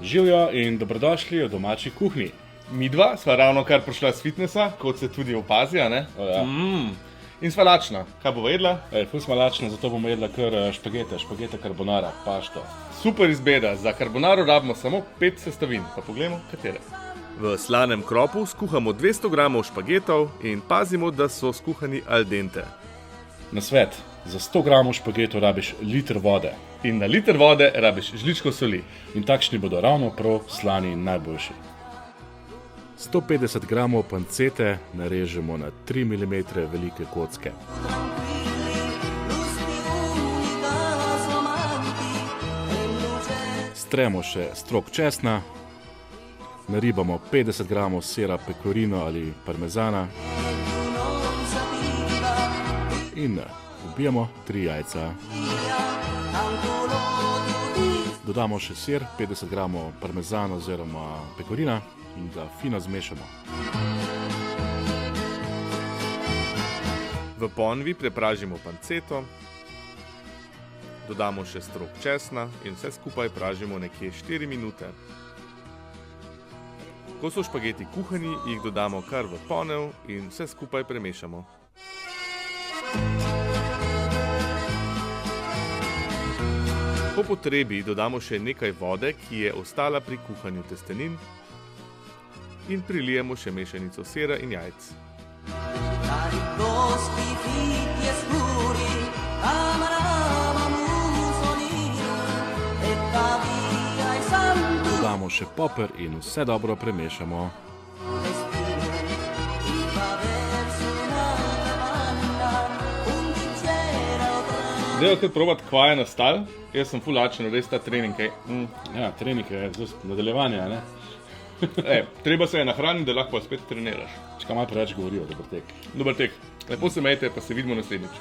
Živijo in dobrodošli v domači kuhinji. Midva sva ravno kar prišla s fitnesa, kot se tudi opazi, a ne? Ja. In sva lačna. Kaj bova jedla? Ful smo lačni, zato bomo jedla kar špagete carbonara, pašto. Super izbeda, za carbonaro rabimo samo 5 sestavin, pa poglejmo katere. V slanem kropu skuhamo 200 g špagetov in pazimo, da so skuhani al dente. Nasvet, za 100 g špagetov rabiš liter vode. In na liter vode rabiš žličko soli. In takšni bodo ravno prav slani in najboljši. 150 g pancete narežemo na 3 mm velike kocke. Stremo še strok česna, naribamo 50 g sira pecorino ali parmezana in ubijemo 3 jajca. Dodamo še sir, 50 g parmezana oziroma pecorina in ga fino zmešamo. V ponvi prepražimo panceto, dodamo še strok česna in vse skupaj pražimo nekje 4 minute. Ko so špageti kuhani, jih dodamo kar v ponev in vse skupaj premešamo. Po potrebi dodamo še nekaj vode, ki je ostala pri kuhanju testenin, in prilijemo še mešanico sira in jajc. Dodamo še poper in vse dobro premešamo. Zdaj kar probati, kva je nastal. Jaz sem ful lačen, res ta trening. Ja, trening je nadaljevanje, ne? Treba se je nahraniti, da lahko spet treniraš. Čakaj malo preveč govorijo, dober tek. Dober tek. Lepo se imejte, pa se vidimo naslednjič.